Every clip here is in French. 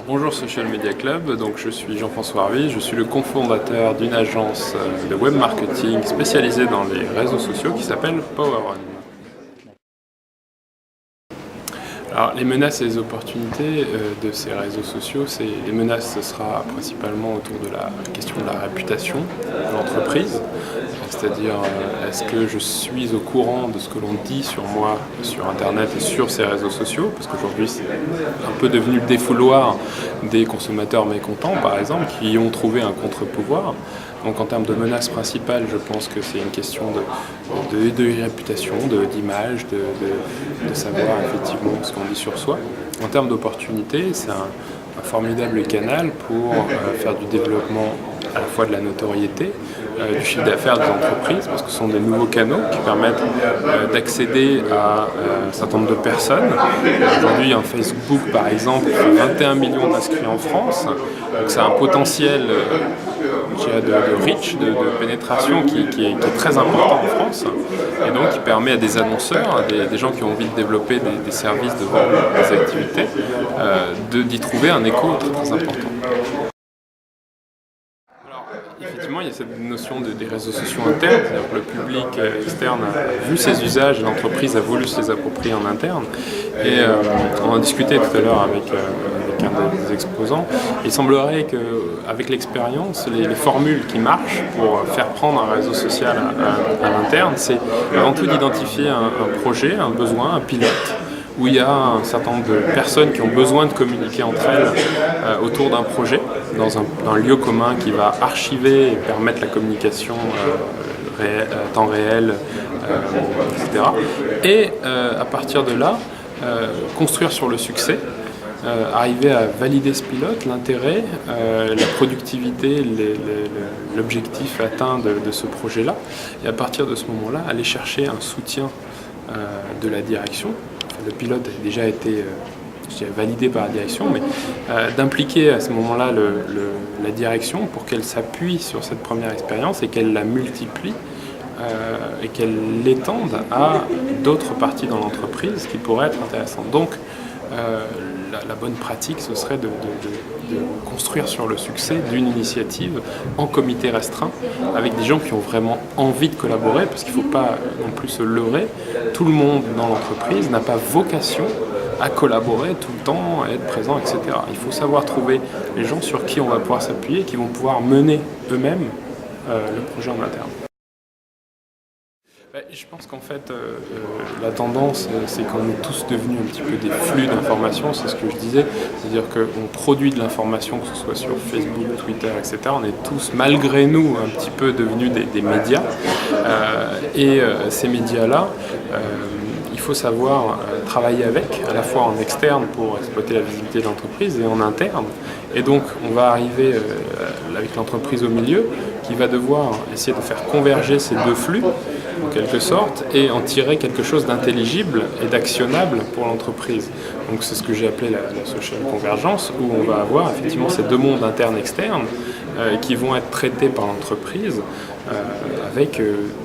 Bonjour Social Media Club, donc je suis Jean-François Harvey, je suis le cofondateur d'une agence de web marketing spécialisée dans les réseaux sociaux qui s'appelle PowerOn. Alors les menaces et les opportunités de ces réseaux sociaux, les menaces ce sera principalement autour de la question de la réputation de l'entreprise, c'est-à-dire est-ce que je suis au courant de ce que l'on dit sur moi, sur internet et sur ces réseaux sociaux, parce qu'aujourd'hui c'est un peu devenu le défouloir des consommateurs mécontents par exemple, qui ont trouvé un contre-pouvoir. Donc en termes de menaces principales, je pense que c'est une question de réputation, d'image, de savoir effectivement ce qu'on dit sur soi. En termes d'opportunités, c'est un formidable canal pour faire du développement à la fois de la notoriété, du chiffre d'affaires des entreprises, parce que ce sont des nouveaux canaux qui permettent d'accéder à un certain nombre de personnes. Aujourd'hui, un Facebook, par exemple, fait 21 millions d'inscrits en France, donc c'est un potentiel de reach, de pénétration qui est très important en France, et donc qui permet à des annonceurs, des gens qui ont envie de développer des services, de vendre des activités, d'y trouver un écho très, très important. Effectivement, il y a cette notion des réseaux sociaux internes, c'est-à-dire que le public externe a vu ses usages et l'entreprise a voulu se les approprier en interne. Et on en discutait tout à l'heure avec un des exposants. Il semblerait qu'avec l'expérience, les formules qui marchent pour faire prendre un réseau social à l'interne, c'est avant tout d'identifier un projet, un besoin, un pilote, où il y a un certain nombre de personnes qui ont besoin de communiquer entre elles autour d'un projet, dans un lieu commun qui va archiver et permettre la communication temps réel, etc. Et à partir de là, construire sur le succès, arriver à valider ce pilote, l'intérêt, la productivité, l'objectif atteint de ce projet-là, et à partir de ce moment-là, aller chercher un soutien de la direction. Le pilote a déjà été validé par la direction, mais d'impliquer à ce moment-là la direction pour qu'elle s'appuie sur cette première expérience et qu'elle la multiplie et qu'elle l'étende à d'autres parties dans l'entreprise qui pourraient être intéressantes. Donc la bonne pratique, ce serait de construire sur le succès d'une initiative en comité restreint, avec des gens qui ont vraiment envie de collaborer, parce qu'il ne faut pas non plus se leurrer. Tout le monde dans l'entreprise n'a pas vocation à collaborer tout le temps, à être présent, etc. Il faut savoir trouver les gens sur qui on va pouvoir s'appuyer, qui vont pouvoir mener eux-mêmes le projet en interne. Je pense qu'en fait, la tendance, c'est qu'on est tous devenus un petit peu des flux d'informations, c'est ce que je disais, c'est-à-dire qu'on produit de l'information, que ce soit sur Facebook, Twitter, etc. On est tous, malgré nous, un petit peu devenus des médias. Et ces médias-là, il faut savoir travailler avec, à la fois en externe pour exploiter la visibilité de l'entreprise et en interne. Et donc, on va arriver avec l'entreprise au milieu, qui va devoir essayer de faire converger ces deux flux, en quelque sorte, et en tirer quelque chose d'intelligible et d'actionnable pour l'entreprise. Donc c'est ce que j'ai appelé la social convergence, où on va avoir effectivement ces deux mondes internes-externes qui vont être traités par l'entreprise avec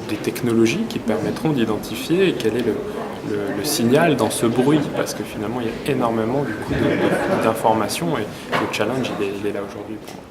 des technologies qui permettront d'identifier quel est le signal dans ce bruit, parce que finalement il y a énormément d'informations et le challenge il est là aujourd'hui pour moi.